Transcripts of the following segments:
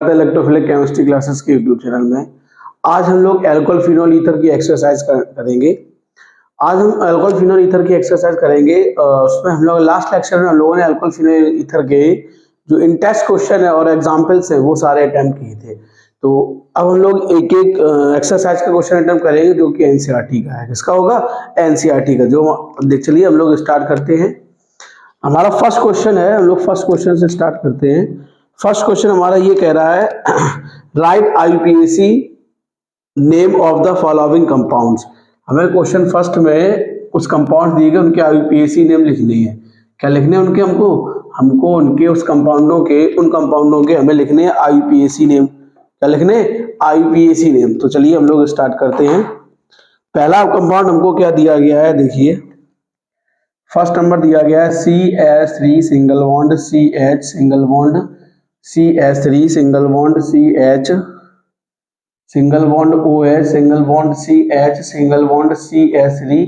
Electrophilic chemistry classes के YouTube channel में आज हम लोग अल्कोहल फिनोल ईथर की एक्सरसाइज करेंगे। आज हम अल्कोहल फिनोल ईथर की एक्सरसाइज करेंगे। उसमें हम लोग लास्ट लेक्चर में हम लोगों ने अल्कोहल फिनोल ईथर के जो इन टेस्ट क्वेश्चन है और एग्जाम्पल्स हैं वो सारे अटेम्प्ट किए थे। तो अब हम लोग एक एक एक्सरसाइज का क्वेश्चन अटेम्प्ट करेंगे जो कि एनसीईआरटी का है। किसका होगा? एनसीईआरटी का। जो चलिए हम लोग स्टार्ट करते हैं। हमारा फर्स्ट क्वेश्चन है, हम लोग फर्स्ट क्वेश्चन से स्टार्ट करते हैं। फर्स्ट क्वेश्चन हमारा ये कह रहा है right IUPAC name of the following compounds. हमें क्वेश्चन फर्स्ट में कुछ कंपाउंड दिए गए, उनके आईयूपीएसी नेम लिखने हैं। क्या लिखने हैं उनके? हमको उनके उस कंपाउंडों के उन कंपाउंडों के हमें लिखने हैं आईयूपीएसी नेम। क्या लिखने? IUPAC name. तो चलिए हम लोग स्टार्ट करते हैं। पहला कंपाउंड हमको क्या दिया गया है, देखिए फर्स्ट नंबर दिया गया है CH3 single bond CH single bond CH3 single bond CH single bond OH single bond CH single bond CH3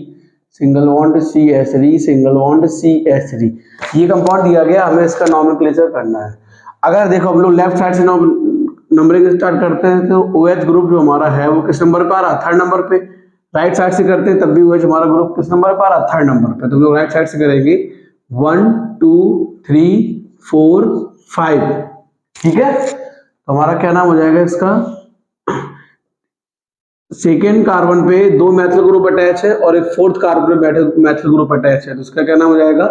single bond CH3 single bond CH3। ये कंपाउंड दिया गया, हमें इसका नॉमेनक्लेचर करना है। अगर देखो हम लोग लेफ्ट साइड से नंबरिंग स्टार्ट करते हैं तो OH ग्रुप जो हमारा है वो किस नंबर पे आ रहा है? थर्ड नंबर पे। राइट साइड से करते हैं तब भी OH हमारा ग्रुप किस नंबर पे आ रहा है? थर्ड नंबर पे। तो हम लोग राइट साइड से करेंगे 1 2 3 4 5। ठीक है, तो हमारा क्या नाम हो जाएगा इसका? सेकेंड कार्बन पे दो मैथिल ग्रुप अटैच है और एक फोर्थ कार्बन पे मैथिल ग्रुप अटैच है, तो इसका क्या नाम हो जाएगा?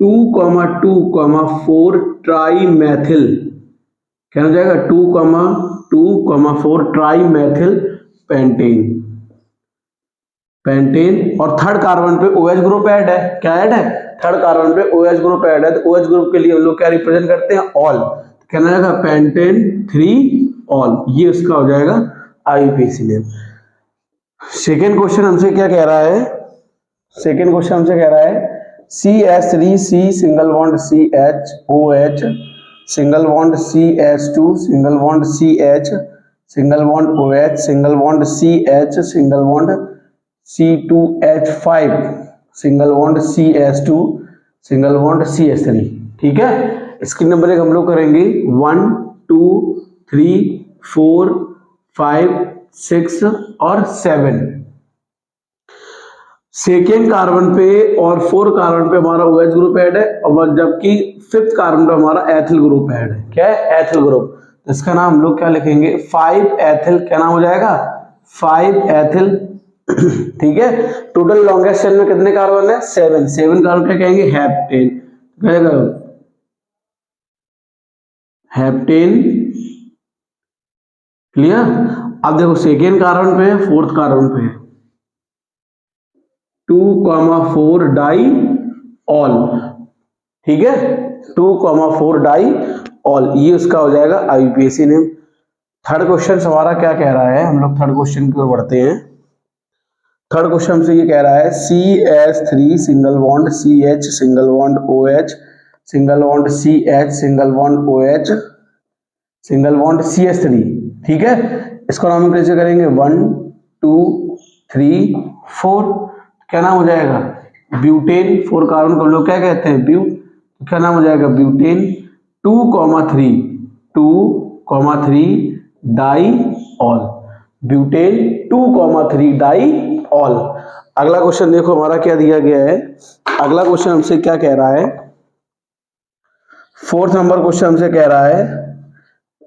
2,2,4 ट्राई मैथिल। क्या हो जाएगा? 2,2,4 ट्राई मैथिल पेंटेन। पेंटेन। और थर्ड कार्बन पे OH ग्रुप ऐड है। क्या ऐड है? थर्ड कार्बन पे OH ग्रुप ऐड है, तो OH ग्रुप के लिए हम लोग क्या रिप्रेजेंट करते हैं? ऑल। क्या हो जाएगा? Pentane 3 all. ये उसका हो जाएगा आईयूपीएसी नेम। सेकेंड क्वेश्चन हमसे क्या कह रहा है? सेकेंड क्वेश्चन हमसे कह रहा है CH3C single bond CH OH single bond CH2 single bond CH single bond OH single bond CH single bond C2H5 single bond CH2 single bond CH3। ठीक है, इसकी नंबरिंग हम लोग करेंगे 1 2 3 4 5 6 और 7। सेकेंड कार्बन पे और फोर्थ कार्बन पे हमारा OH ग्रुप ऐड है, और जबकि फिफ्थ कार्बन पे हमारा एथिल ग्रुप ऐड है। क्या है? Ethyl group. तो इसका नाम हम लोग क्या लिखेंगे? 5 एथिल। क्या नाम हो जाएगा? 5 एथिल। ठीक है, टोटल लॉन्गेस्ट चेन में कितने कार्बन है? 7। 7 कार्बन क्या कहेंगे? हेप्टेन। हेप्टेन। क्लियर? अब देखो सेकेंड कार्बन पे है, फोर्थ कार्बन पे है 2,4 डाई ऑल। ठीक है, 2,4 डाई ऑल। ये उसका हो जाएगा आईयूपीएसी नेम। थर्ड क्वेश्चन हमारा क्या कह रहा है? हम लोग थर्ड क्वेश्चन की ओर बढ़ते हैं। थर्ड क्वेश्चन हमसे ये कह रहा है CH3 single bond CH single bond OH single bond CH single bond OH single bond CH3। ठीक है, इसको नाम कैसे करेंगे? 1 2 3 4। क्या नाम हो जाएगा? ब्यूटेन। 4 कार्बन को हम लोग क्या कहते हैं? ब्यू। क्या नाम हो जाएगा? Butane 2,3 di ol. Butane 2,3 di ol. अगला क्वेश्चन देखो हमारा क्या दिया गया है। अगला क्वेश्चन हमसे क्या कह रहा है? फोर्थ नंबर क्वेश्चन हमसे कह रहा है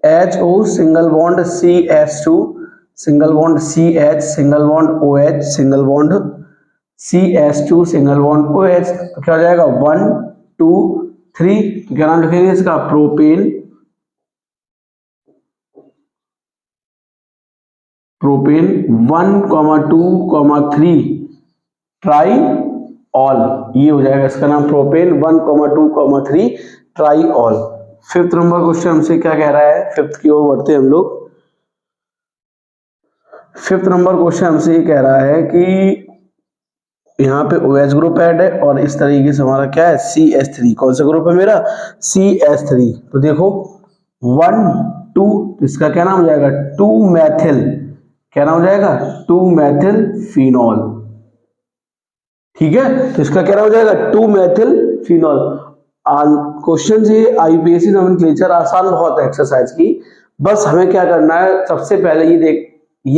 HO single bond CH2 single bond CH single bond OH single bond CH2 single bond OH। तो क्या हो जाएगा? 1 2 3। तो क्या नाम लिखेंगे इसका? प्रोपेन। Propane 1,2,3 try ol. ये हो जाएगा इसका नाम propane 1,2,3 try all. Fifth number question हमसे क्या कह रहा है? फिफ्थ की ओर बढ़ते हैं हम लोग। फिफ्थ नंबर क्वेश्चन हमसे ये कह रहा है कि यहाँ पे OH ग्रुप ऐड है और इस तरीके से हमारा क्या है? CH3। कौन सा ग्रुप है मेरा? CH3। तो देखो 1 2, इसका क्या नाम हो जाएगा? 2 मैथिल। क्या नाम हो जाएगा? 2 मैथिल फिनॉल। ठीक है, तो इसका क्या नाम हो जाएगा? 2 मैथिल फिनॉल। क्वेश्चन ये आईयूपीएसी नोमेनक्लेचर आसान बहुत है एक्सरसाइज की, बस हमें क्या करना है, सबसे पहले ये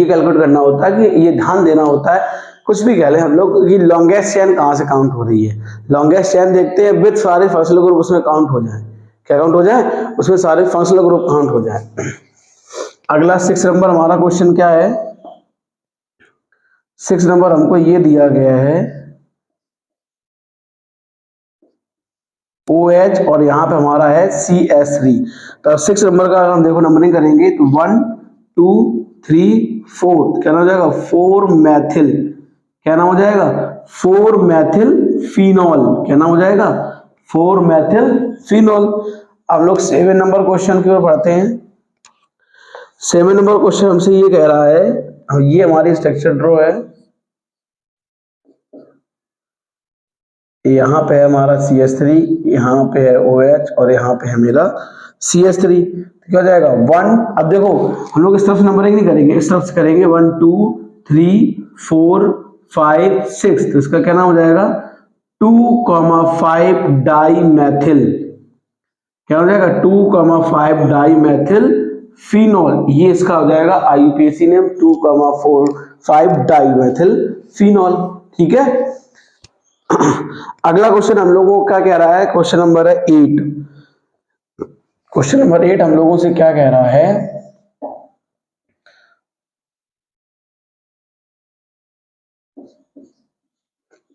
कैलकुलेट करना होता है कि ये ध्यान देना होता है, कुछ भी कह लें हम लोग कि लॉन्गेस्ट चेन कहाँ से काउंट हो रही है। लॉन्गेस्ट चेन देखते हैं विद सारे फंक्शनल ग्रुप उसमें काउंट हो जाए। क्या काउंट हो जाए? उसमें सारे फंक्शनल ग्रुप काउंट हो जाए। अगला 6 नंबर हमारा क्वेश्चन क्या है? 6 नंबर हमको ये दिया गया है OH और यहाँ पे हमारा है CS3। तो 6 नंबर का अगर हम देखो नंबरिंग करेंगे तो 1 2 3 4 क्या नाम हो जाएगा? 4 मैथिल। क्या नाम हो जाएगा? 4 मैथिल फिनॉल। क्या नाम हो जाएगा? 4 मैथिल फिनॉल। अब लोग 7 नंबर क्वेश्चन की ओर बढ़ते हैं। 7 नंबर क्वेश्चन हमसे ये कह रहा है, ये हमारी स्ट्रक्चर ड्रॉ है, यहाँ पे है हमारा CS3, यहाँ पे है OH और यहाँ पे है मेरा CS3। तो क्या हो जाएगा? 1। अब देखो हम लोग इस तरफ से नंबरिंग नहीं करेंगे, इस तरफ से करेंगे 1 2 3 4 5 6। तो इसका क्या नाम हो जाएगा? 2,5 डाई मैथिल। क्या हो जाएगा? 2,5 डाई मैथिल फिनॉल। ये इसका हो जाएगा IUPAC name, 2,5 di methyl phenol. ठीक है। अगला क्वेश्चन हम लोगों को क्या कह रहा है? क्वेश्चन नंबर है 8। क्वेश्चन नंबर 8 हम लोगों से क्या कह रहा है?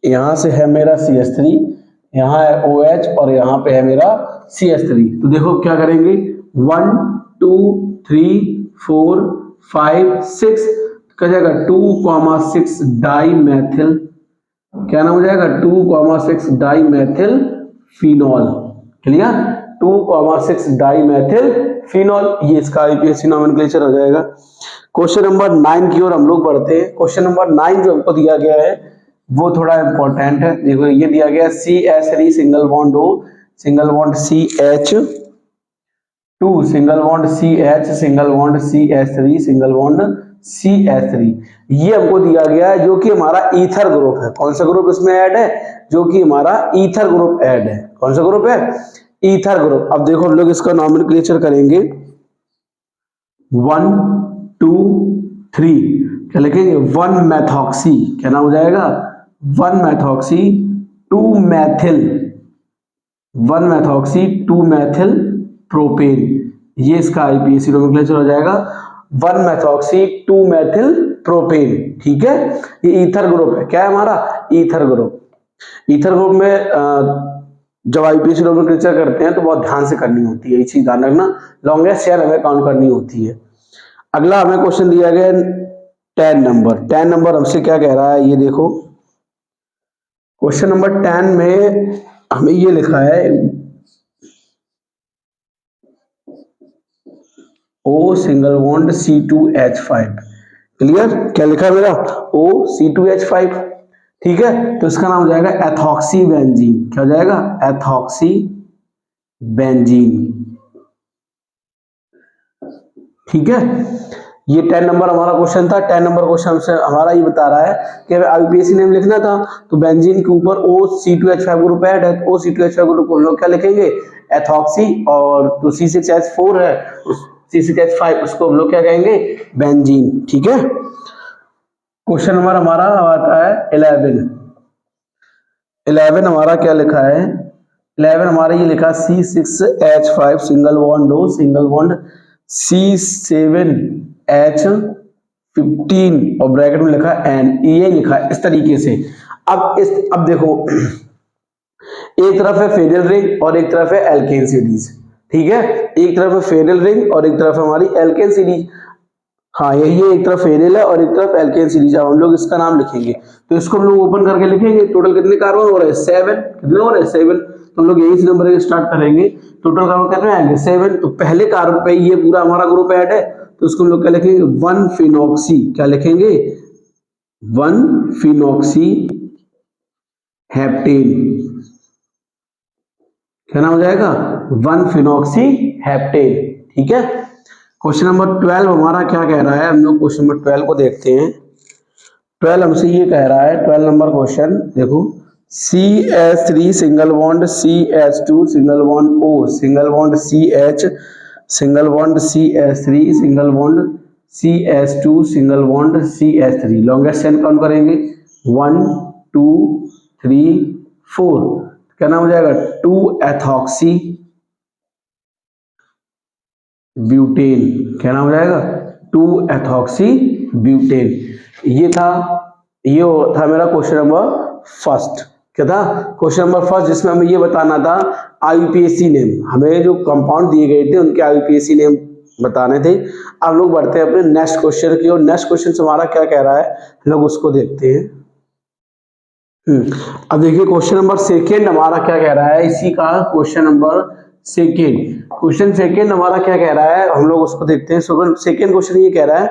यहां से है मेरा CS3, यहाँ है OH और यहाँ पे है मेरा CS3। तो देखो क्या करेंगे, 1 2 3 4 5 6 क्या जाएगा? 2,6 डाई मैथिल। क्या नाम हो जाएगा? 2,6 di methyl phenol. Clear? 2,6 di methyl phenol, ये इसका IUPAC नोमेनक्लेचर हो जाएगा। क्वेश्चन नंबर 9 की ओर हम लोग बढ़ते हैं। क्वेश्चन नंबर 9 जो हमको दिया गया है वो थोड़ा इंपॉर्टेंट है। देखो ये दिया गया CH3 single bond O, single bond CH2, single bond CH, single bond CH3, single bond CH3। ये हमको दिया गया है जो कि हमारा ईथर ग्रुप है। कौन सा ग्रुप इसमें ऐड है? जो कि हमारा ईथर ग्रुप ऐड है। कौन सा ग्रुप है? Ether group. अब देखो हम लोग इसका नोमेनक्लेचर करेंगे 1 2 3। क्या लिखेंगे? 1 मैथॉक्सी। क्या नाम हो जाएगा? 1 मैथॉक्सी 2 मैथिल, 1 मैथॉक्सी 2 मैथिल प्रोपेन। ये इसका IUPAC नोमेनक्लेचर हो जाएगा 1 मैथॉक्सी 2 मैथिल प्रोपेन। ठीक है। ये ईथर ग्रुप है। क्या है हमारा? Ether group. ईथर ग्रुप में जब IUPAC नोमेनक्लेचर करते हैं तो बहुत ध्यान से करनी होती है, ये चीज ध्यान रखना। लॉन्गेस्ट चेन हमें काउंट करनी होती है। अगला हमें क्वेश्चन दिया गया 10 नंबर। 10 नंबर हमसे क्या कह रहा है? ये देखो क्वेश्चन नंबर 10 में हमें ये लिखा है O single bond C2H5। Clear? क्या लिखा है मेरा? O C2H5। ठीक है। तो इसका नाम हो जाएगा एथॉक्सी बेंजीन। क्या हो जाएगा? Ethoxy benzene. ठीक है। ये 10 नंबर हमारा क्वेश्चन था। 10 नंबर क्वेश्चन हमसे हमारा ये बता रहा है कि IUPAC नेम लिखना था, तो बेंजीन के ऊपर OC2H5 ग्रुप ऐड है, तो OC2H5 ग्रुप को हम लोग क्या लिखेंगे? एथॉक्सी। और जो C6H4 है C6H5 उसको हम लोग क्या कहेंगे? बेंजीन। ठीक है। क्वेश्चन नंबर हमारा आता है 11। 11 हमारा क्या लिखा है? 11 हमारा ये लिखा C6H5 single bond O, single bond C7H15 और ब्रैकेट में लिखा N। ये लिखा है इस तरीके से। अब देखो एक तरफ है फेरल रिंग और एक तरफ है एल्केन सीरीज। ठीक है। एक तरफ है फेरल रिंग और एक तरफ हमारी एल्केन सीरीज। हाँ यही है, एक तरफ फेरल है और एक तरफ एल्केन सीरीज। अब हम लोग इसका नाम लिखेंगे, तो इसको हम लोग ओपन करके लिखेंगे। टोटल कितने कार्बन हो रहे हैं? 7। कितने हो रहे हैं? 7। तो हम लोग यही से नंबर स्टार्ट करेंगे। टोटल कार्बन कितने आएंगे? 7। तो पहले कार्बन पे ये पूरा हमारा ग्रुप ऐड है, तो उसको हम लोग क्या लिखेंगे? 1 फिनॉक्सी। क्या लिखेंगे? 1 फिनॉक्सी हेप्टेन। क्या नाम हो जाएगा? 1 फिनॉक्सी हेप्टेन। ठीक है। क्वेश्चन नंबर 12 हमारा क्या कह रहा है? हम लोग क्वेश्चन नंबर 12 को देखते हैं। 12 हमसे ये कह रहा है, 12 नंबर क्वेश्चन देखो, CH3 single bond CH2 single bond O, single bond CH single bond CH3, single bond CH2, single bond CH3। Longest chain count करेंगे 1 2 3 4, क्या नाम हो जाएगा 2 एथॉक्सी ब्यूटेन। क्या नाम हो जाएगा 2 एथॉक्सी ब्यूटेन। ये था मेरा क्वेश्चन नंबर फर्स्ट। क्या था क्वेश्चन नंबर फर्स्ट, जिसमें हमें ये बताना था IUPAC नेम। हमें जो कंपाउंड दिए गए थे उनके IUPAC नेम बताने थे। अब लोग बढ़ते हैं अपने नेक्स्ट क्वेश्चन की, और नेक्स्ट क्वेश्चन से हमारा क्या कह रहा है लोग उसको देखते हैं। अब देखिए क्वेश्चन नंबर सेकेंड हमारा क्या कह रहा है, इसी का question number second. Question second हमारा क्या कह रहा है, हम लोग उसको देखते हैं। सेकेंड क्वेश्चन ये कह रहा है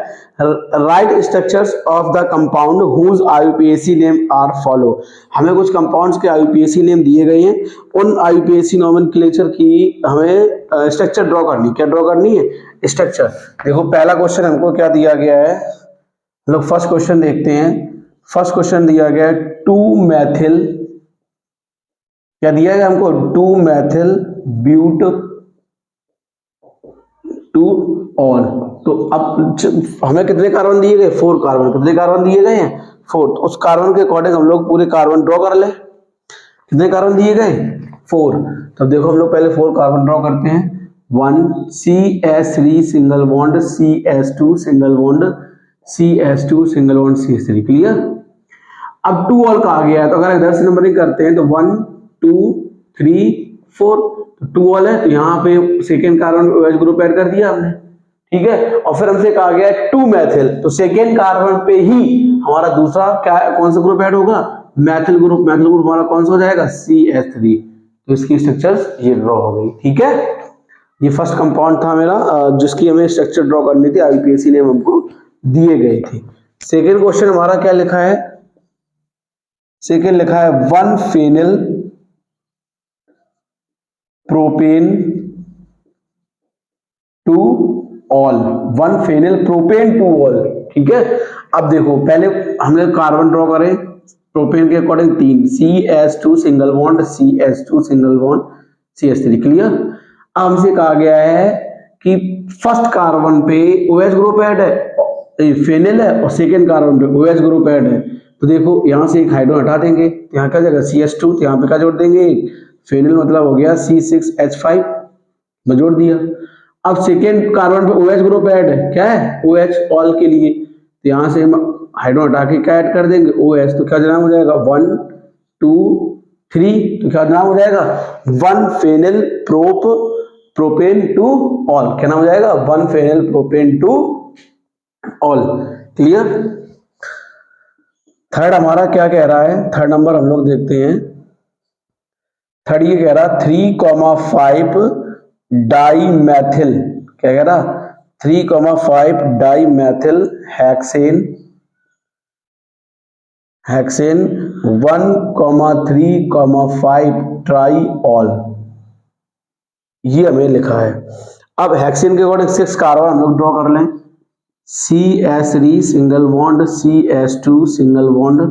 write structures of the compound whose IUPAC name are follow. हमें कुछ कंपाउंड्स के IUPAC नेम दिए गए हैं, उन IUPAC नोमेनक्लेचर की हमें स्ट्रक्चर ड्रॉ करनी। क्या ड्रॉ करनी है, स्ट्रक्चर। देखो पहला क्वेश्चन हमको क्या दिया गया है, हम लोग फर्स्ट क्वेश्चन देखते हैं। फर्स्ट क्वेश्चन दिया गया है 2 मैथिल, क्या दिया गया हमको 2 मैथिल ब्यूट 2 ऑल। तो अब हमें कितने कार्बन दिए गए 4 कार्बन। कितने कार्बन दिए गए हैं 4। तो उस कार्बन के अकॉर्डिंग हम लोग पूरे कार्बन ड्रॉ कर ले। कितने कार्बन दिए गए 4। तो देखो हम लोग पहले 4 कार्बन ड्रॉ करते हैं। 1 CH3 single bond CH2 single bond CH2 single bond CH3। Clear. अब 2 ऑल कहा गया है, तो अगर इधर से नंबरिंग करते हैं तो 1 2 3 4, तो 2 ऑल है, तो यहाँ पे सेकेंड कार्बन पे OH ग्रुप ऐड कर दिया हमने। ठीक है। और फिर हमसे कहा गया है 2 मैथिल, तो सेकेंड कार्बन पे ही हमारा दूसरा क्या कौन सा ग्रुप ऐड होगा, मैथिल ग्रुप। मैथिल ग्रुप हमारा कौन सा हो जाएगा CH3। तो इसकी स्ट्रक्चर्स ये ड्रॉ हो गई। ठीक है। ये फर्स्ट कंपाउंड था मेरा जिसकी हमें स्ट्रक्चर ड्रॉ करनी थी, IUPAC नेम हमको दिए गए थे। सेकेंड क्वेश्चन हमारा क्या लिखा है, सेकेंड लिखा है 1 phenyl propane 2 ol. 1 phenyl propane 2 ol. ठीक है। अब देखो पहले हमने कार्बन ड्रॉ करे प्रोपेन के according 3 CH2 single bond CH2 single bond CH3। Clear. अब हमसे कहा गया है कि फर्स्ट कार्बन पे OH ग्रुप ऐड है, फेनिल है, और सेकेंड कार्बन पे OH ग्रुप ऐड है। तो देखो यहाँ से एक हाइड्रोजन हटा देंगे, यहाँ क्या जाएगा CH2, तो यहाँ पे क्या जोड़ देंगे फेनिल, मतलब हो गया C6H5 में जोड़ दिया। अब सेकेंड कार्बन पे OH ग्रुप ऐड है, क्या है OH ऑल के लिए, तो यहाँ से हम हाइड्रोजन हटा के क्या ऐड कर देंगे OH। तो क्या नाम हो जाएगा 1 2 3, तो क्या नाम हो जाएगा 1 फेनिल प्रोपेन 2 ऑल। क्या नाम हो जाएगा 1 phenyl propane 2 ol. Clear. Third हमारा क्या कह रहा है, थर्ड नंबर हम लोग देखते हैं। थर्ड ये कह रहा 3,5 डाई मैथिल। क्या कह रहा 3,5 di methyl hexane 1,3,5 tri ol. ये हमें लिखा है। अब हेक्सेन के अकॉर्डिंग 6 कार्बन हम लोग ड्रॉ कर लें। CH3 single bond CH2 single bond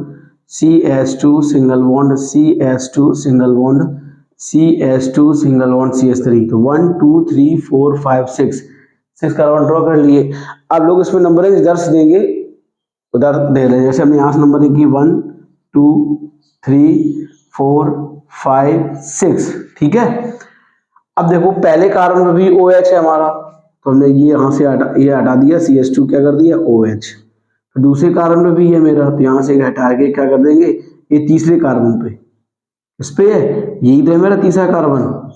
CH2 single bond CH2 single bond CH2 single bond CH3। तो 1 2 3 4 5 6 कार्बन ड्रॉ कर लिए। अब लोग इसमें नंबरिंग इधर से देंगे उधर दे लें। जैसे हमने यहाँ से नंबरिंग की 1 2 3 4 5 6। ठीक है। अब देखो पहले कार्बन में भी OH है हमारा, तो हमने ये यहाँ से हटा दिया CH2, क्या कर दिया OH। तो दूसरे कार्बन पे भी है मेरा, तो यहाँ से हटा के क्या कर देंगे ये तीसरे कार्बन पे, इस पे है, यही तो है मेरा तीसरा कार्बन,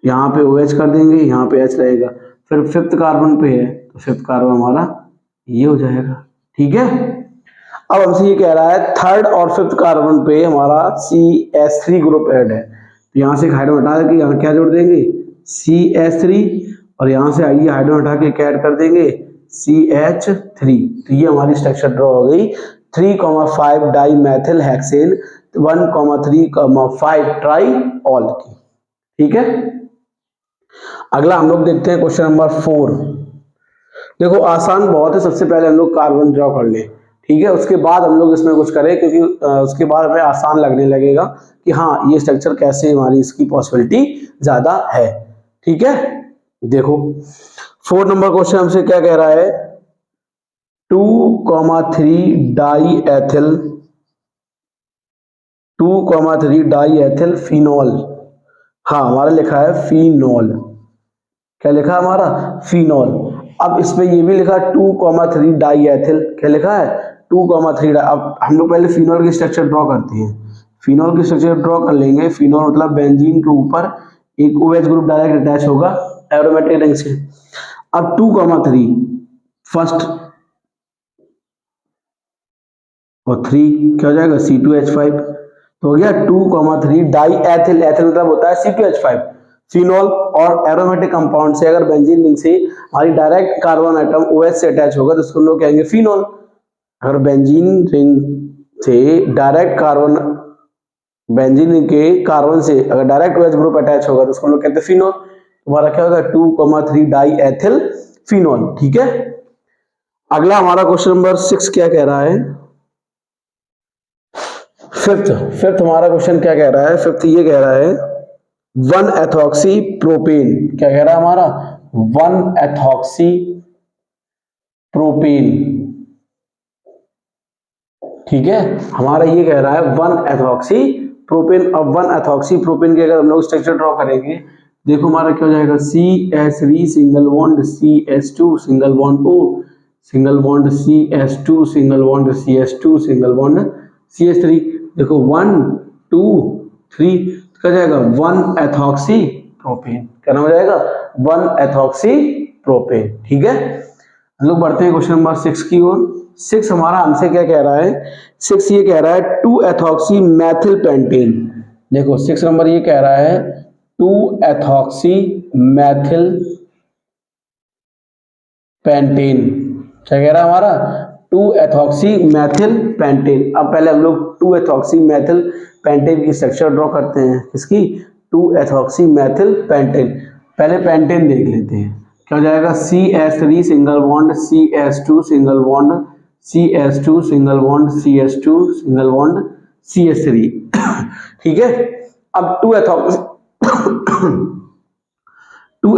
यहाँ पे OH कर देंगे, यहाँ पे H रहेगा। फिर फिफ्थ कार्बन पे है, तो फिफ्थ कार्बन हमारा ये हो जाएगा। ठीक है। अब हमसे ये कह रहा है थर्ड और फिफ्थ कार्बन पे हमारा CH3 ग्रुप ऐड है, तो यहाँ से हाइड्रोजन हटा के यहाँ क्या जोड़ देंगे CH3, और यहाँ से आइए हाइड्रोजन हटा के क्या ऐड कर देंगे CH3। तो ये हमारी स्ट्रक्चर ड्रॉ हो गई 3,5 di methyl hexane 1,3,5 tri ol की। ठीक है। अगला हम लोग देखते हैं क्वेश्चन नंबर 4। देखो आसान बहुत है, सबसे पहले हम लोग कार्बन ड्रॉ कर ले। ठीक है। उसके बाद हम लोग इसमें कुछ करें, क्योंकि उसके बाद हमें आसान लगने लगेगा कि हाँ ये स्ट्रक्चर कैसे हमारी इसकी पॉसिबिलिटी ज्यादा है। ठीक है। देखो 4 नंबर क्वेश्चन हमसे क्या कह रहा है, 2,3 die ethyl 2,3 die ethyl phenol. हाँ हमारा लिखा है फिनॉल, क्या लिखा है हमारा, फिनॉल। अब इसमें ये भी लिखा है 2,3 डाई एथिल, क्या लिखा है 2,3। अब हम लोग पहले फिनॉल की स्ट्रक्चर ड्रॉ करते हैं। फिनॉल की स्ट्रक्चर ड्रॉ कर लेंगे। फिनॉल मतलब बेंजीन के ऊपर एक OH ग्रुप डायरेक्ट अटैच होगा एरोमेटिक रिंग से। अब 2,3 फर्स्ट और 3 क्या हो जाएगा C2H5, तो हो गया 2,3 डाई एथिल। एथिल मतलब होता है C2H5। फिनॉल और एरोमेटिक कंपाउंड से अगर बेंजीन रिंग से हमारी डायरेक्ट कार्बन आइटम OH से अटैच होगा तो उसको हम लोग कहेंगे फिनॉल। अगर बेंजीन रिंग से डायरेक्ट कार्बन, बेंजीन रिंग के कार्बन से अगर डायरेक्ट OH ग्रुप अटैच होगा तो उसको हम लोग कहते हैं फिनॉल। तुम्हारा क्या होगा 2,3 डाई एथिल फिनॉल। ठीक है, अगला हमारा क्वेश्चन नंबर 6 क्या कह रहा है, फिफ्थ हमारा क्वेश्चन क्या कह रहा है, फिफ्थ ये कह रहा है 1 एथॉक्सी प्रोपेन। क्या कह रहा है हमारा 1 एथॉक्सी प्रोपेन। ठीक है, हमारा ये कह रहा है 1 एथॉक्सी प्रोपेन। अब 1 एथॉक्सी प्रोपेन के अगर हम लोग स्ट्रक्चर ड्रॉ करेंगे, देखो हमारा क्या हो जाएगा CH3 single bond CH2 single bond O single bond CH2 single bond CH2 single bond CH3। देखो 1 2 3 क्या जाएगा 1 एथॉक्सी प्रोपेन। क्या नाम हो जाएगा 1 एथॉक्सी प्रोपेन। ठीक है, हम लोग बढ़ते हैं क्वेश्चन नंबर 6 की ओर। 6 हमारा हमसे क्या कह रहा है, 6 ये कह रहा है 2 एथॉक्सी मैथिल पेंटेन। देखो 6 नंबर ये कह रहा है 2 एथॉक्सी मैथिल पेंटेन। क्या कह रहा है हमारा 2 एथॉक्सी मैथिल पेंटेन। अब पहले हम लोग 2 एथॉक्सी मैथिल पेंटेन की स्ट्रक्चर ड्रॉ करते हैं। किसकी 2 एथॉक्सी मैथिल पेंटेन। पहले पेंटेन देख लेते हैं, क्या हो जाएगा CH3 single bond CH2 single bond CH2 single bond CH2 single bond CH3। ठीक है, अब 2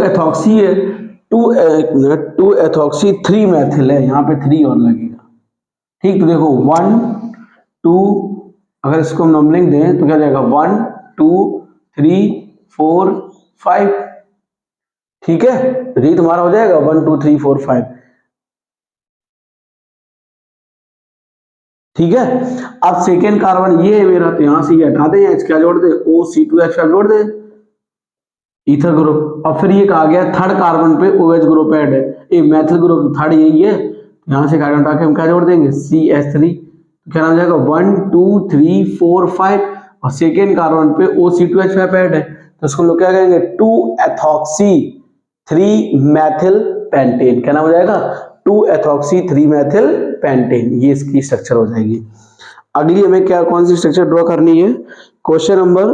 एथॉक्सी है, 2 एथॉक्सी 3 मैथिल है, यहाँ पे 3 और लगेगा। ठीक, तो देखो 1 2, अगर इसको हम नंबरिंग दें तो क्या जाएगा 1 2 3 4 5। ठीक है, रीत हमारा हो जाएगा 1 2 3 4 5। ठीक है, अब सेकेंड कार्बन ये है मेरा, तो यहां से ये हटा दें, क्या जोड़ दे OC2H5 जोड़ दे ईथर ग्रुप। और फिर ये कहा गया थर्ड कार्बन पे OH ग्रुप ऐड है, ये मैथिल ग्रुप थर्ड यही है, यहां से कार्बन हटा के हम क्या जोड़ देंगे CH3। तो क्या नाम जाएगा 1 2 3 4 5। और सेकेंड कार्बन पे OC2H5 ऐड है, तो उसको लोग क्या कहेंगे 2 एथॉक्सी 3 मैथिल पेंटेन। क्या नाम हो जाएगा 2 एथॉक्सी 3 मैथिल पेंटेन। ये इसकी स्ट्रक्चर हो जाएगी। अगली हमें क्या कौन सी स्ट्रक्चर ड्रॉ करनी है, क्वेश्चन नंबर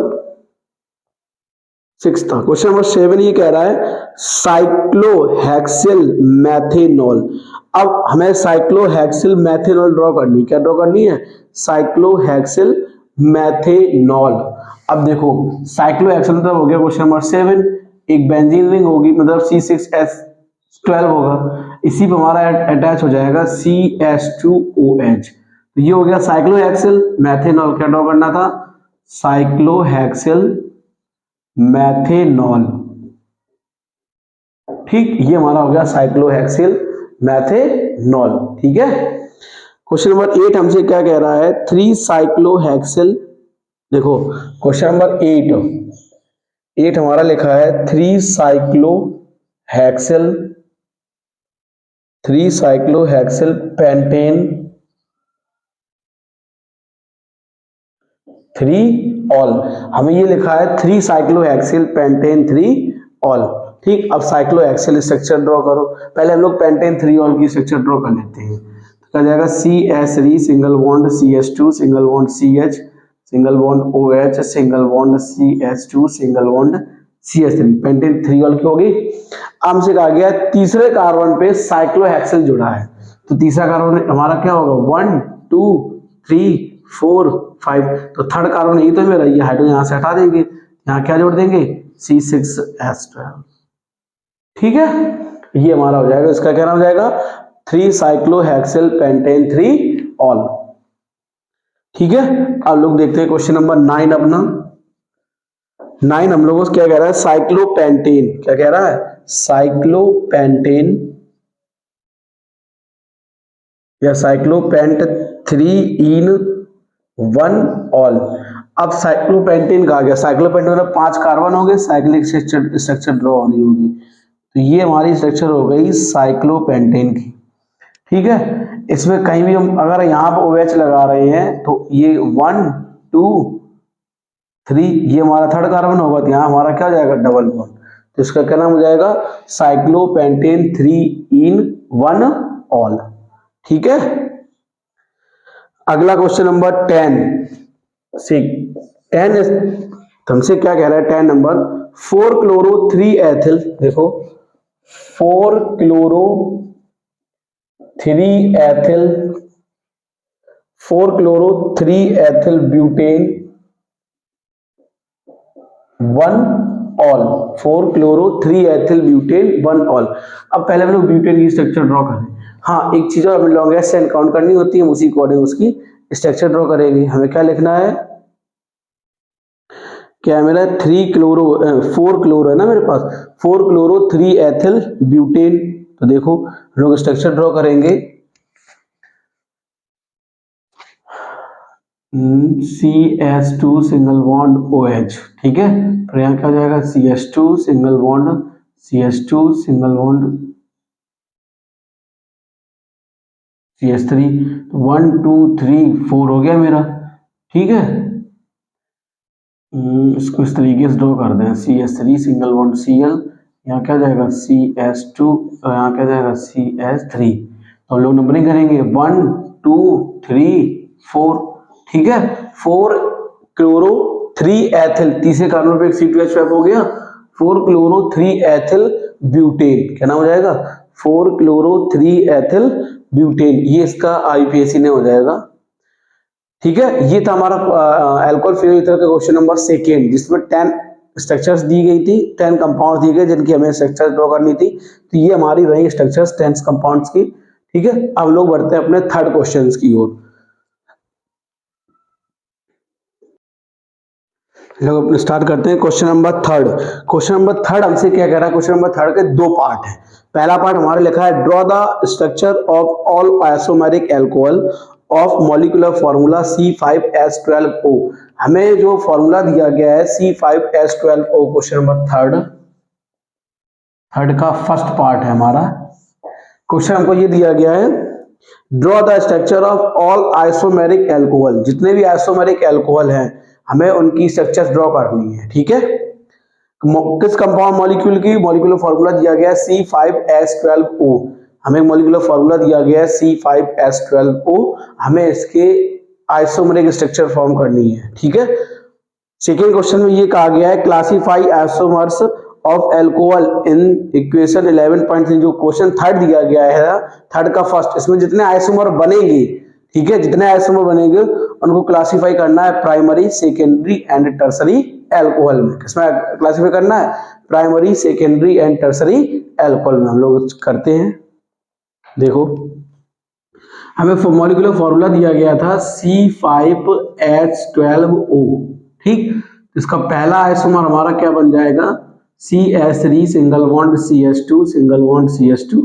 6 था। क्वेश्चन नंबर 7 ये कह रहा है साइक्लोहेक्सिल मैथेनॉल। अब हमें साइक्लोहेक्सिल मैथेनॉल ड्रॉ करनी, क्या ड्रॉ करनी है साइक्लोहेक्सिल मैथेनॉल। अब देखो साइक्लोहेक्सिल मतलब हो गया क्वेश्चन नंबर 7, एक बेंजीन रिंग होगी मतलब C6H12 होगा, इसी पे हमारा अटैच हो जाएगा CH2OH। तो ये हो गया साइक्लोहेक्सिल मैथेनॉल। क्या ड्रॉ करना था साइक्लोहेक्सिल मैथेनॉल। ठीक, ये हमारा हो गया साइक्लोहेक्सिल मैथेनॉल। ठीक है, क्वेश्चन नंबर 8 हमसे क्या कह रहा है 3 साइक्लोहेक्सिल। देखो क्वेश्चन नंबर 8 हमारा लिखा है 3 साइक्लोहेक्सिल पेंटेन 3 ऑल। हमें ये लिखा है 3 साइक्लोहेक्सिल पेंटेन 3 ऑल। ठीक, अब साइक्लोहेक्सिल स्ट्रक्चर ड्रॉ करो। पहले हम लोग पेंटेन 3 ऑल की स्ट्रक्चर ड्रॉ कर लेते हैं। तो क्या जाएगा CH3 single bond CH2 single bond CH single bond OH single bond CH2 single bond CH3। Pentane 3 all की होगी। अब हमसे कहा गया तीसरे कार्बन पे साइक्लोहेक्सिल जुड़ा है, तो तीसरा कार्बन हमारा क्या होगा 1 2 3 4 5। तो थर्ड कार्बन यही तो मेरा, ये हाइड्रोजन यहां से हटा देंगे, यहाँ क्या जोड़ देंगे C6H12। ठीक है, ये हमारा हो जाएगा, इसका क्या नाम हो जाएगा, 3 साइक्लोहेक्सिल पेंटेन 3 ऑल। ठीक है, अब लोग देखते हैं क्वेश्चन नंबर 9 अपना। 9 हम लोगों को क्या कह रहा है, साइक्लोपेंटेन, क्या कह रहा है, साइक्लोपेंटेन या साइक्लोपेंट 3 इन 1 ऑल। अब साइक्लोपेंटेन कहा गया, साइक्लोपेंटेन मतलब 5 कार्बन हो गए, साइक्लिक स्ट्रक्चर ड्रॉ होनी होगी, तो ये हमारी स्ट्रक्चर हो गई साइक्लोपेंटेन की। ठीक है, इसमें कहीं भी हम अगर यहाँ पर OH लगा रहे हैं तो ये 1 2 3, ये हमारा थर्ड कार्बन होगा, तो यहाँ हमारा क्या हो जाएगा, डबल बॉन्ड, तो इसका क्या नाम हो जाएगा, साइक्लोपेंटेन 3 इन 1 ऑल। ठीक है, अगला क्वेश्चन नंबर 10 सी 10 हमसे क्या कह रहा है, 10 नंबर 4 क्लोरो 3 एथिल, देखो 4 chloro 3 ethyl 4 chloro 3 ethyl butane 1 all, 4 chloro 3 ethyl butane 1 all. अब पहले हम लोग ब्यूटेन की स्ट्रक्चर ड्रॉ करें। हाँ, एक चीज और हमें लॉन्गेस्ट से काउंट करनी होती है, उसी अकॉर्डिंग उसकी स्ट्रक्चर ड्रॉ करेंगे। हमें क्या लिखना है, क्या मेरा 3 क्लोरो 4 क्लोरो है ना मेरे पास, 4 क्लोरो 3 एथिल ब्यूटेन, तो देखो हम लोग स्ट्रक्चर ड्रॉ करेंगे, CH2 सिंगल बॉन्ड OH। ठीक है, तो यहाँ क्या हो जाएगा, CH2 single bond CH2 single bond CH3, 1 2 3 4 हो गया मेरा। ठीक है, इसको इस तरीके से ड्रॉ कर दें, CH3 सिंगल बॉन्ड Cl, यहाँ क्या जाएगा CH2, यहाँ क्या जाएगा CH3, तो हम लोग नंबरिंग करेंगे 1 2 3 4। ठीक है, 4 क्लोरो 3 एथिल, तीसरे कार्बन पे एक C2H स्वैप हो गया, 4 क्लोरो 3 एथिल ब्यूटेन, क्या नाम हो जाएगा, 4 क्लोरो 3 एथिल ब्यूटेन, ये इसका IUPAC ने हो जाएगा। ठीक है, ये था हमारा अल्कोहल फिनोल ईथर का क्वेश्चन नंबर 2, जिसमें 10 स्ट्रक्चर्स दी गई थी, 10 कंपाउंड दिए गए जिनकी हमें स्ट्रक्चर ड्रॉ करनी थी, तो ये हमारी रही स्ट्रक्चर्स 10 कंपाउंड्स की। ठीक है, अब लोग बढ़ते हैं अपने थर्ड क्वेश्चन की ओर। लोग अपने स्टार्ट करते हैं क्वेश्चन नंबर 3। क्वेश्चन नंबर 3 हमसे क्या कह रहा है, क्वेश्चन नंबर 3 के 2 पार्ट है। पहला पार्ट हमारा लिखा है, draw the structure of all isomeric alcohol of molecular formula C5H12O। हमें जो फॉर्मूला दिया गया है C5H12O, क्वेश्चन नंबर 3 का फर्स्ट पार्ट है हमारा। क्वेश्चन हमको ये दिया गया है, draw the structure of all isomeric alcohol, जितने भी आइसोमेरिक अल्कोहल हैं हमें उनकी स्ट्रक्चर ड्रॉ करनी है। ठीक है, किस कंपाउंड मॉलिक्यूल की, मॉलिक्यूलर फॉर्मूला दिया गया है C5H12O, हमें मॉलिक्यूलर फॉर्मूला दिया गया है C5H12O, हमें इसके आइसोमेरिक स्ट्रक्चर फॉर्म करनी है। ठीक है, सेकेंड क्वेश्चन में ये कहा गया है, classify isomers of alcohol in equation 11.3, जो क्वेश्चन 3 दिया गया है, 3 का फर्स्ट, इसमें जितने आइसोमर बनेंगे, ठीक है, जितने आइसोमर बनेंगे उनको क्लासिफाई करना है primary secondary and tertiary alcohol में। किसमें क्लासिफाई करना है, primary secondary and tertiary alcohol में हम लोग करते हैं। देखो हमें मॉलिक्यूलर फॉर्मूला दिया गया था C5H12O। ठीक, इसका पहला आइसोमर हमारा क्या बन जाएगा, CH3 single bond CH2 single bond CH2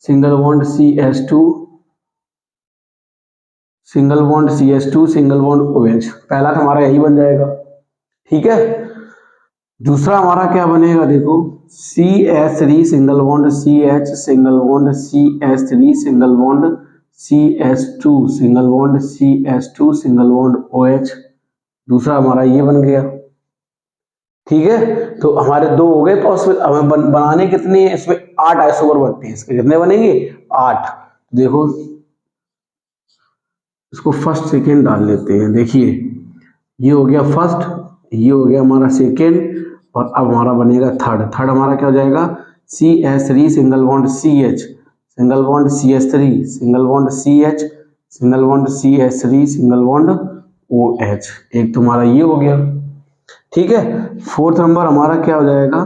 single bond CH2 single bond CH2 single bond OH, पहला तो हमारा यही बन जाएगा। ठीक है, दूसरा हमारा क्या बनेगा, देखो CH3 single bond CH single bond CH3 single bond CH2 single bond CH2 single bond OH, दूसरा हमारा ये बन गया। ठीक है, तो हमारे 2 हो गए, तो उसमें हमें बनाने कितने हैं, इसमें 8 आइसोमर बनते हैं, इसके कितने बनेंगे 8। देखो इसको फर्स्ट सेकेंड डाल लेते हैं, देखिए ये हो गया फर्स्ट, ये हो गया हमारा सेकेंड, और अब हमारा बनेगा थर्ड। हमारा क्या हो जाएगा, CH3 single bond CH single bond CH3 single bond CH single bond CH3 single bond OH, एक तुम्हारा ये हो गया। ठीक है, फोर्थ नंबर हमारा क्या हो जाएगा,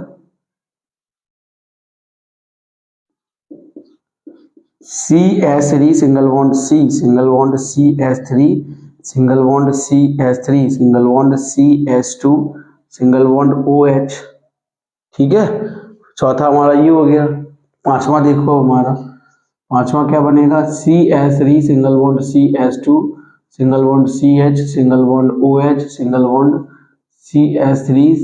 CH3 single bond C, single bond CH3, single bond CH3, single bond CH2, single bond OH। ठीक है, चौथा हमारा ये हो गया। पांचवा देखो हमारा, पांचवा क्या बनेगा, CH3 single bond CH2, single bond CH, single bond OH, single bond CH3,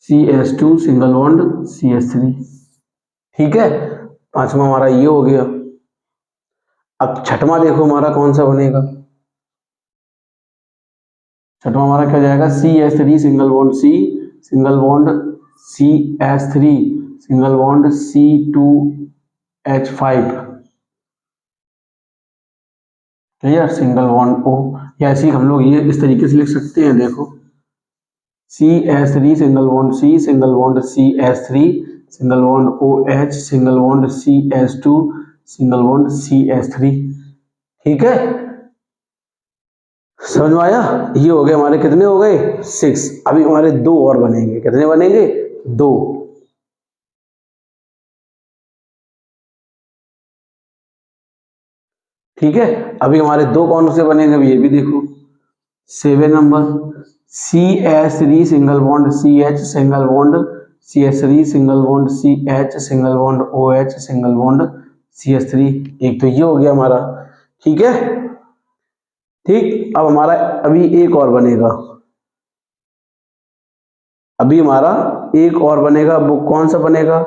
CH2, single bond CH3। ठीक है, पांचवा हमारा ये हो गया। अब छठवां देखो हमारा कौन सा बनेगा। छठवां हमारा क्या जाएगा, CH3 single bond C, single bond CH3, single bond C2H5। Clear, single bond O। या ऐसे ही हम लोग ये इस तरीके से लिख सकते हैं, देखो CH3 single bond C, single bond CH3, single bond OH, single bond CH2, single bond CH3। ठीक है, समझ में आया। ये हो गए हमारे, कितने हो गए, 6। अभी हमारे दो और बनेंगे, कितने बनेंगे, दो। ठीक है, अभी हमारे दो कौन से बनेंगे, अभी ये भी देखो। 7 number, CH3 single bond CH, single bond CH3, single bond CH, single bond OH, single bond CH3। एक तो ये हो गया हमारा। ठीक है, ठीक। अब हमारा अभी एक और बनेगा, अभी हमारा एक और बनेगा। वो कौन सा बनेगा,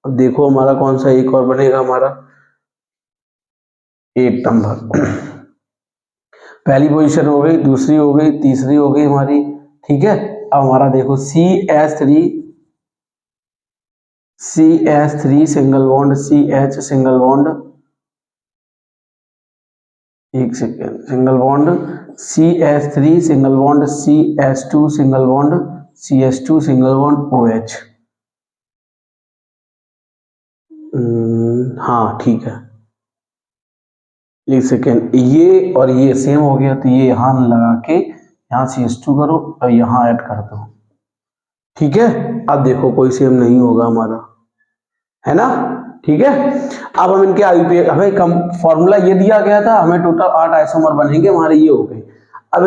अब देखो हमारा कौन सा एक और बनेगा हमारा। 8 नंबर, पहली पोजीशन हो गई, दूसरी हो गई, तीसरी हो गई हमारी। ठीक है, अब हमारा देखो CH3, CH3 single bond CH, single bond, एक second, single bond CH3, single bond CH2, single bond CH2, single bond OH। हाँ ठीक है, एक सेकेंड, ये और ये सेम हो गया, तो ये यहाँ लगा के यहाँ CH2 करो और यहाँ ऐड कर दो। ठीक है, अब देखो कोई सेम नहीं होगा हमारा, है ना। ठीक है, अब हम इनके आईयूपीए, हमें कम फॉर्मूला ये दिया गया था, हमें टोटल 8 आइसोमर बनेंगे हमारे, ये हो गए। अब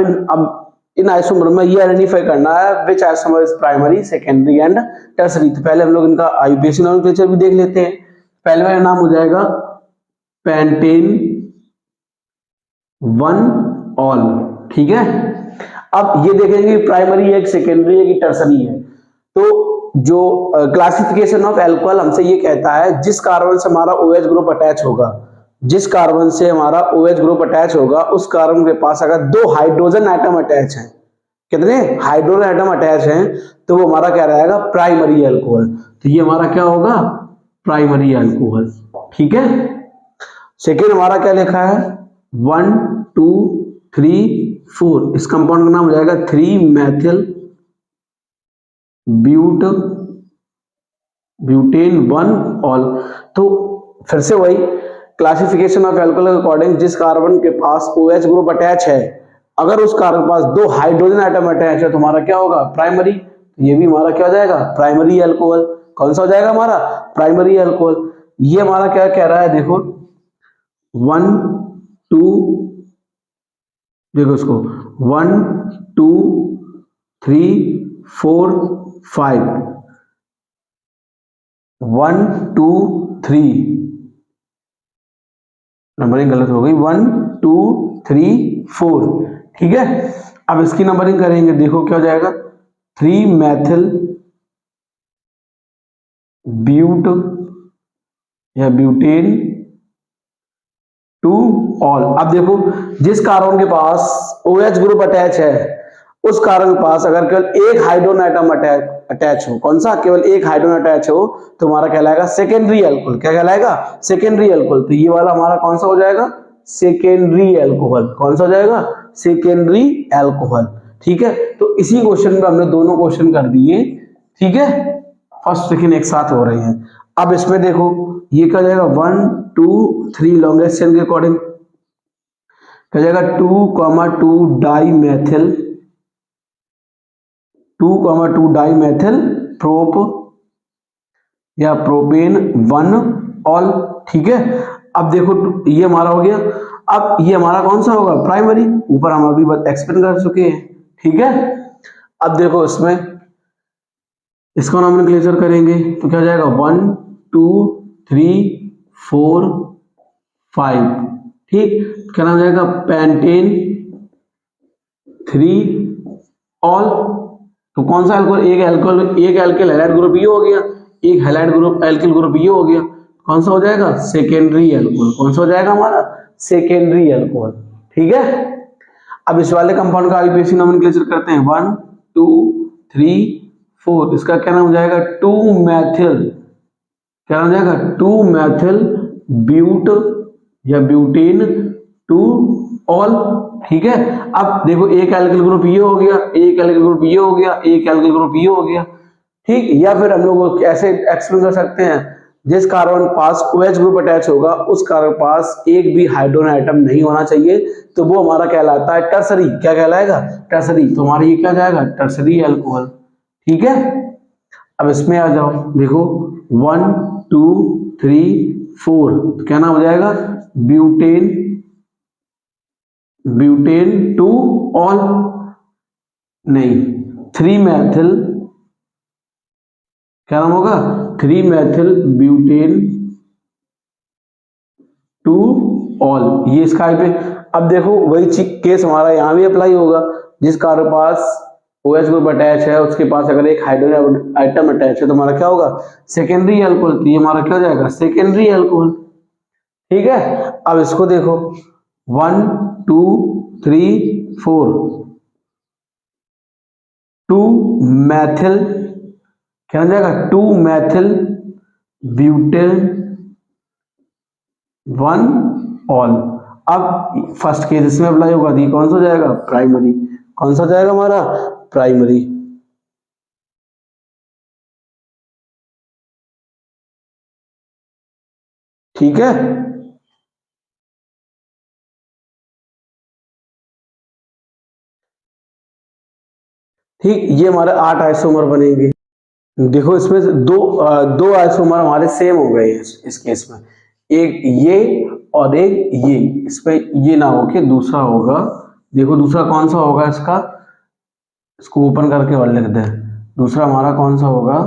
इन आइसोमर में ये आइडेंटिफाई करना है which isomer is primary, secondary and tertiary. तो पहले हम लोग इनका आईयूपीएसी नोमेनक्लेचर भी देख लेते हैं। पहले वाला नाम हो जाएगा पेंटेन 1 ऑल। ठीक है, अब ये देखेंगे प्राइमरी है कि सेकेंडरी है कि टर्सरी है। तो जो क्लासिफिकेशन ऑफ एल्कोहल हमसे ये कहता है, जिस कार्बन से हमारा OH ग्रुप अटैच होगा, जिस कार्बन से हमारा OH ग्रुप अटैच होगा, उस कार्बन के पास अगर 2 हाइड्रोजन एटम अटैच हैं, कितने हाइड्रोजन एटम अटैच हैं, तो वो हमारा क्या रहेगा, प्राइमरी अल्कोहल। तो ये हमारा क्या होगा, प्राइमरी अल्कोहल। ठीक है, सेकेंड हमारा क्या लिखा है, 1 2 3 4, इस कंपाउंड का नाम हो जाएगा 3 मैथिल ब्यूटेन 1 ऑल। तो फिर से वही क्लासिफिकेशन ऑफ एल्कोहल के अकॉर्डिंग, जिस कार्बन के पास OH ग्रुप अटैच है, अगर उस कार्बन के पास 2 हाइड्रोजन एटम अटैच है, तो हमारा क्या होगा, प्राइमरी। ये भी हमारा क्या हो जाएगा, प्राइमरी अल्कोहल। कौन सा हो जाएगा हमारा, प्राइमरी अल्कोहल। ये हमारा क्या कह रहा है, देखो 1 2, देखो इसको 1 2 3 4 5, 1 2 3, नंबरिंग गलत हो गई, 1 2 3 4। ठीक है, अब इसकी नंबरिंग करेंगे, देखो क्या हो जाएगा, 3 मैथिल ब्यूट या ब्यूटेन 2 ऑल। अब देखो, जिस कार्बन के पास OH ग्रुप अटैच है, उस कार्बन के पास अगर केवल एक हाइड्रोजन एटम अटैच हो, कौन सा, केवल एक हाइड्रोजन अटैच हो, तो हमारा कहलाएगा सेकेंडरी अल्कोहल। क्या कहलाएगा, सेकेंडरी अल्कोहल। तो ये वाला हमारा कौन सा हो जाएगा, सेकेंडरी अल्कोहल। कौन सा हो जाएगा, सेकेंडरी अल्कोहल। ठीक है, तो इसी क्वेश्चन में हमने दोनों क्वेश्चन कर दिए। ठीक है, फर्स्ट सेकेंड एक साथ हो रहे हैं। अब इसमें देखो ये क्या जाएगा, 1 2 3 लॉन्गेस्ट चेन के अकॉर्डिंग क्या जाएगा, 2 di methyl, 2 di methyl prop या प्रोपेन 1 ऑल। ठीक है, अब देखो ये हमारा हो गया। अब ये हमारा कौन सा होगा, प्राइमरी, ऊपर हम अभी एक्सप्लेन कर चुके हैं। ठीक है, अब देखो इसमें इसका नॉमेनक्लेचर करेंगे तो क्या हो जाएगा, 1 2 3 4 5। ठीक, क्या नाम हो जाएगा, पेंटेन 3 ऑल। तो कौन सा अल्कोहल, एक एल्किल हैलाइड ग्रुप ये हो गया, एक हैलाइड ग्रुप एल्किल ग्रुप ये हो गया, कौन सा हो जाएगा, सेकेंडरी अल्कोहल। कौन सा हो जाएगा हमारा, सेकेंडरी अल्कोहल। ठीक है, अब इस वाले कंपाउंड का आईयूपीएसी नोमेनक्लेचर करते हैं, 1 2 3 4। इसका क्या नाम हो जाएगा, 2 मैथिल, क्या नाम हो जाएगा, 2 मैथिल ब्यूट या ब्यूटेन 2 ऑल। ठीक है, अब देखो एक एल्किल ग्रुप ये हो गया, एक एल्किल ग्रुप ये हो गया, एक एल्किल ग्रुप ये हो गया। ठीक, या फिर हम लोग ऐसे एक्सप्लेन कर सकते हैं, जिस कार्बन पास OH ग्रुप अटैच होगा उस कार्बन पास एक भी हाइड्रोजन आइटम नहीं होना चाहिए, तो वो हमारा कहलाता है टर्सरी। क्या कहलाएगा, टर्सरी। तो हमारा ये क्या जाएगा, टर्सरी अल्कोहल। ठीक है, अब इसमें आ जाओ, देखो 1 2 3 4, तो क्या नाम हो जाएगा, ब्यूटेन 2 ऑल, नहीं 3 मैथिल, क्या नाम होगा, 3 मैथिल ब्यूटेन 2 ऑल। ये इसका पे। अब देखो वही केस हमारा यहाँ भी अप्लाई होगा, जिस कार्बन पास OH ग्रुप अटैच है उसके पास अगर एक हाइड्रोजन आइटम अटैच है तो हमारा क्या होगा, सेकेंडरी अल्कोहल। तो ये हमारा क्या हो जाएगा, सेकेंडरी अल्कोहल। ठीक है, अब इसको देखो 1 2 3 4, 2 मैथिल, क्या हो जाएगा, 2 मैथिल ब्यूटेन 1 ऑल। अब फर्स्ट केस इसमें अप्लाई होगा, दी कौन सा हो जाएगा, प्राइमरी। कौन सा जाएगा हमारा, प्राइमरी। ठीक है, ठीक, ये हमारे 8 आइसोमर बनेंगे। देखो इसमें से दो आइसोमर हमारे सेम हो गए हैं इस केस में, एक ये और एक ये। इसमें ये ना हो के दूसरा होगा। देखो दूसरा कौन सा होगा इसका, इसको ओपन करके और लिख दें। दूसरा हमारा कौन सा होगा,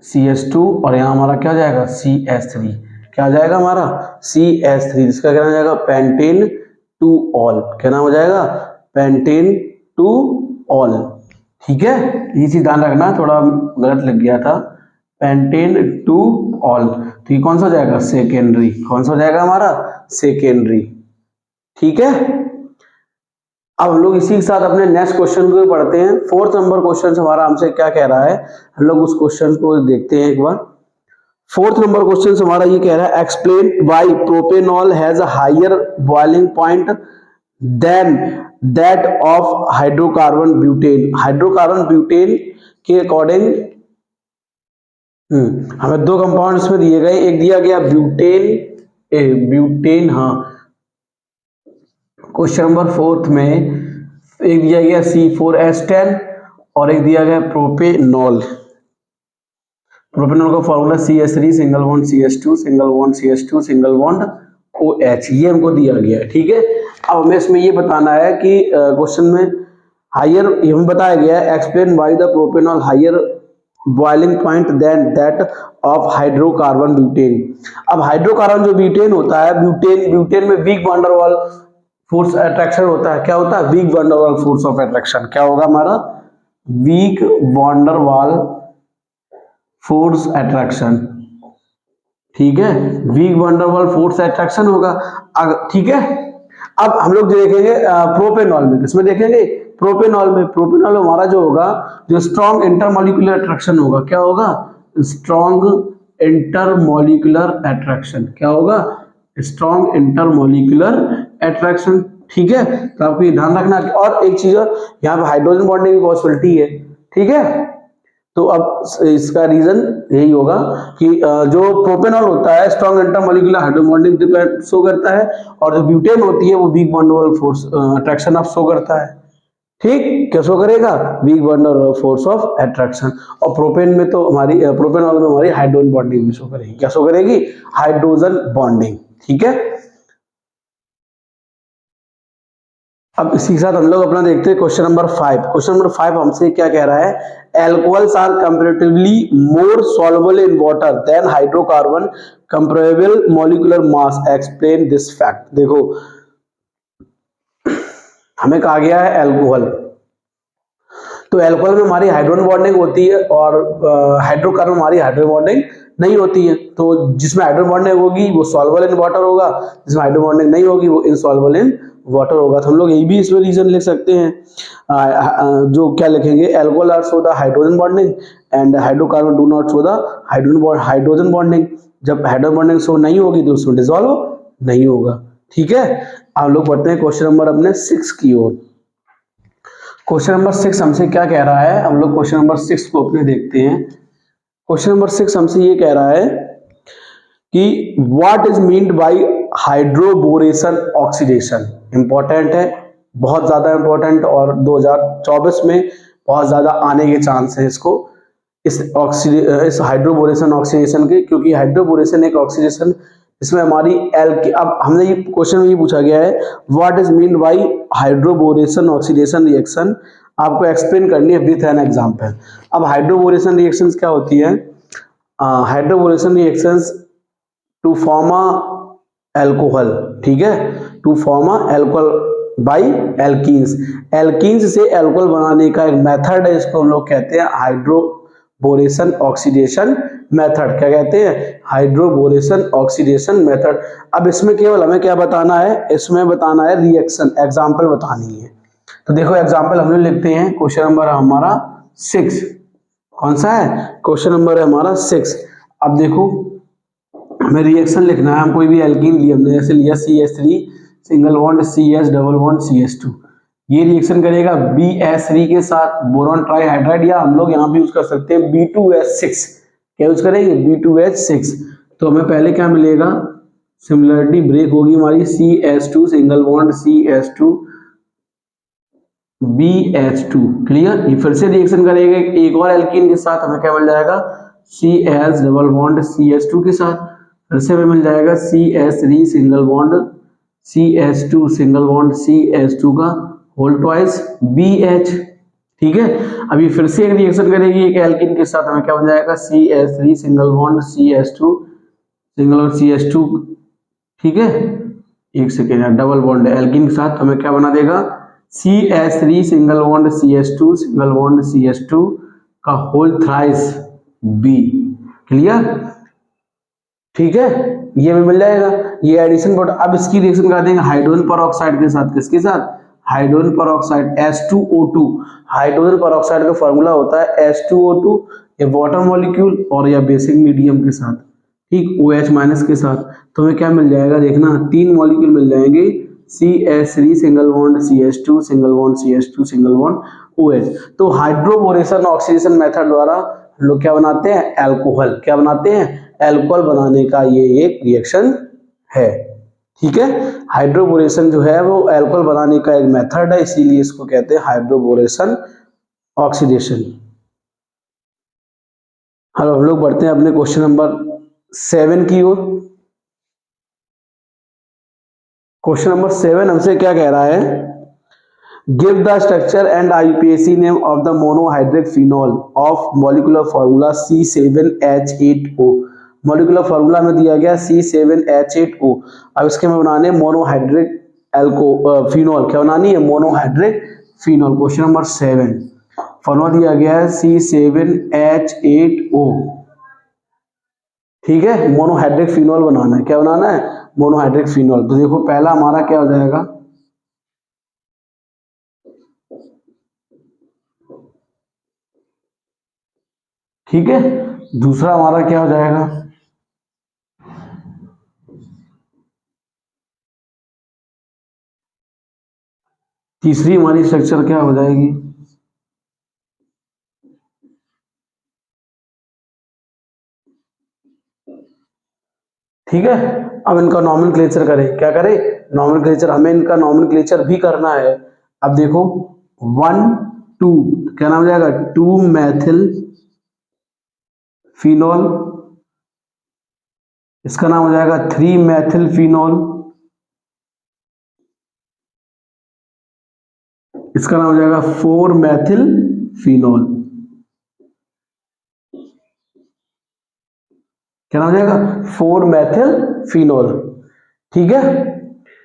CH2, और यहाँ हमारा क्या जाएगा, CH3। क्या जाएगा हमारा, CH3। इसका क्या नाम जाएगा, पेंटेन 2 ऑल। क्या नाम हो जाएगा, पेंटेन 2 ऑल। ठीक है, ये चीज ध्यान रखना, थोड़ा गलत लग गया था, पेंटेन 2 ऑल। तो ये कौन सा जाएगा, सेकेंडरी। कौन सा जाएगा हमारा, सेकेंडरी। ठीक है, अब हम लोग इसी के साथ अपने नेक्स्ट क्वेश्चन को पढ़ते हैं। 4th नंबर क्वेश्चन हमारा हमसे क्या कह रहा है, हम लोग उस क्वेश्चन को देखते हैं एक बार। 4th नंबर क्वेश्चन हमारा ये कह रहा है, explain why propanol has a higher boiling point than that of hydrocarbon butane. Hydrocarbon butane के अकॉर्डिंग हमें दो कंपाउंड इसमें दिए गए, एक दिया गया ब्यूटेन, हाँ क्वेश्चन नंबर 4th में एक दिया गया C4H10 और एक दिया गया प्रोपेनॉल। प्रोपेनॉल का formula CH3 single bond CH2 single bond CH2 single bond OH, ये हमको दिया गया है। ठीक है, अब हमें इसमें ये बताना है कि क्वेश्चन में हायर, हमें बताया गया है, explain why the propanol higher boiling point than that of hydrocarbon butane. अब हाइड्रोकार्बन जो ब्यूटेन होता है, ब्यूटेन में weak van der Waals force attraction होता है। क्या होता है, weak van der Waals force of attraction. क्या होगा हमारा, weak van der Waals force attraction. ठीक है, weak van der Waals force attraction होगा। ठीक है, अब हम लोग देखेंगे प्रोपेनॉल में, किसमें देखेंगे, प्रोपेनॉल में। प्रोपेनॉल हमारा जो होगा, जो स्ट्रॉन्ग इंटरमॉलिक्यूलर अट्रैक्शन होगा। क्या होगा, स्ट्रॉन्ग इंटरमॉलिक्यूलर अट्रैक्शन। क्या होगा, स्ट्रॉन्ग इंटरमॉलिक्यूलर अट्रैक्शन। ठीक है, तो आपको ये ध्यान रखना। और एक चीज और, यहाँ पे हाइड्रोजन बॉन्डिंग की पॉसिबिलिटी है। ठीक है, तो अब इसका रीजन यही होगा कि जो प्रोपेनॉल होता है strong intermolecular hydrogen bonding show करता है, और जो ब्यूटेन होती है वो weak van der Waals force attraction आप शो करता है। ठीक, क्या शो करेगा, वीक बॉन्ड और फोर्स ऑफ अट्रैक्शन। और प्रोपेन में तो हमारी प्रोपेनॉल में हमारी हाइड्रोजन बॉन्डिंग भी शो करेगी, क्या शो करेगी, हाइड्रोजन बॉन्डिंग। ठीक है, अब इसी के साथ हम लोग अपना देखते हैं क्वेश्चन नंबर 5। क्वेश्चन नंबर 5 हमसे क्या कह रहा है, alcohols are comparatively more soluble in water than hydrocarbon comparable molecular mass, explain this fact. देखो हमें कहा गया है एल्कोहल, तो एल्कोहल में हमारी हाइड्रोजन बॉन्डिंग होती है और हाइड्रोकार्बन में हमारी हाइड्रोजन बॉन्डिंग नहीं होती है। तो जिसमें हाइड्रोजन बॉन्डिंग होगी वो सॉल्युबल इन वाटर होगा, जिसमें हाइड्रोजन बॉन्डिंग नहीं होगी वो इनसॉल्युबल इन वाटर होगा। तो हम लोग यही भी इसमें रीजन लिख सकते हैं, जो क्या लिखेंगे, alcohol are show the hydrogen bonding and hydrocarbon do not show the hydrogen bonding. जब हाइड्रोजन बॉन्डिंग शो नहीं होगी तो उसमें डिसॉल्व नहीं होगा। ठीक है, हम लोग पढ़ते हैं क्वेश्चन नंबर अपने 6 की ओर। क्वेश्चन नंबर 6 हमसे क्या कह रहा है, हम लोग क्वेश्चन नंबर 6 को अपने देखते हैं। क्वेश्चन नंबर 6 हमसे ये कह रहा है कि what is meant by hydroboration oxidation. Important है, बहुत ज्यादा इंपॉर्टेंट, और 2024 में बहुत ज्यादा आने के चांस है इसको, इस हाइड्रोबोरेशन ऑक्सीडेशन के, क्योंकि हाइड्रोबोरेशन एक ऑक्सीडेशन इसमें हमारी अब हमने ये क्वेश्चन में ये पूछा गया है what is mean by hydroboration oxidation reaction, आपको एक्सप्लेन करनी है विथ एन एग्जांपल। अब हाइड्रोबोरेशन रिएक्शंस क्या होती है, hydroboration reactions to form a alcohol, ठीक है, to form a alcohol by alkenes, alkenes से एल्कोहल बनाने का एक मेथड है, इसको हम लोग कहते हैं हाइड्रोबोरेशन ऑक्सीडेशन मेथड। क्या कहते हैं, हाइड्रोबोरेशन ऑक्सीडेशन मेथड। अब इसमें केवल हमें क्या बताना है, इसमें बताना है रिएक्शन, एग्जांपल बतानी है। तो देखो एग्जांपल हम लोग लिखते हैं, क्वेश्चन नंबर हमारा 6, कौन सा है, क्वेश्चन नंबर है हमारा 6। अब देखो हमें रिएक्शन लिखना है, हम कोई भी एल्कीन लिया, हमने जैसे लिया CH3 single bond CS double bond CH2, ये रिएक्शन करेगा BH3 के साथ बोरॉन ट्राइहाइड्राइड, या हम लोग यहाँ भी यूज कर सकते हैं B2H6। क्या यूज करेंगे, B2H6। तो हमें पहले क्या मिलेगा, सिमिलरिटी ब्रेक होगी हमारी, CH2 single bond CH2 BH2, clear. ये फिर से रिएक्शन करेगा एक और एल्कीन के साथ, हमें क्या मिल जाएगा, CH डबल बॉन्ड CH2 के साथ, फिर से हमें मिल जाएगा CH3 single bond CH2 single bond CH2 का होल ट्वाइस BH। ठीक है, अभी फिर से एक रिएक्शन करेगी एक एल्कीन के साथ, हमें क्या बन जाएगा, CH3 single bond CH2 single bond CH2। ठीक है, एक सेकेंड, डबल बॉन्ड एल्कीन के साथ हमें क्या बना देगा, CH3 single bond CH2 single bond CH2 का होल थ्राइस B, क्लियर। ठीक है, ये भी मिल जाएगा, ये एडिशन बोर्ड। अब इसकी रिएक्शन कर देंगे हाइड्रोजन परऑक्साइड के साथ, किसके साथ, hydrogen peroxide H2O2। Hydrogen peroxide का फॉर्मूला होता है H2O2, या वाटर मॉलिक्यूल और या बेसिक मीडियम के साथ, ठीक, OH माइनस के साथ। तो हमें क्या मिल जाएगा, देखना 3 मॉलिक्यूल मिल जाएंगे, CH3 single bond CH2 single bond CH2 single bond OH। तो हाइड्रोबोरेशन ऑक्सीडेशन मेथड द्वारा हम लोग क्या बनाते हैं, एल्कोहल, क्या बनाते हैं, एल्कोहल बनाने का ये एक रिएक्शन है। ठीक है, हाइड्रोबोरेशन जो है वो एल्कोहल बनाने का एक मेथड है, इसीलिए इसको कहते हैं हाइड्रोबोरेशन ऑक्सीडेशन। हम लोग बढ़ते हैं अपने क्वेश्चन नंबर 7 की ओर। क्वेश्चन नंबर 7 हमसे क्या कह रहा है, give the structure and IUPAC name of the monohydric phenol of molecular formula C7H8O। Molecular formula में दिया गया C7H8O। अब इसके में बनाने मोनोहाइड्रिक फिनॉल, क्या बनानी है, monohydric phenol. Question number 7 formula दिया गया है C7H8O, ठीक है, मोनोहाइड्रिक फिनॉल बनाना है, क्या बनाना है, मोनोहाइड्रिक फिनॉल। तो देखो पहला हमारा क्या हो जाएगा, ठीक है, दूसरा हमारा क्या हो जाएगा, तीसरी हमारी स्ट्रक्चर क्या हो जाएगी, ठीक है। अब इनका नॉमेनक्लेचर करें, क्या करें, नॉमेनक्लेचर, हमें इनका नॉमेनक्लेचर भी करना है। अब देखो 1 2, क्या नाम हो जाएगा 2 मैथिल फिनॉल, इसका नाम हो जाएगा 3 मैथिल फिनॉल, इसका नाम हो जाएगा 4 मैथिल फिनॉल। क्या नाम हो जाएगा 4 मैथिल फिनॉल। ठीक है।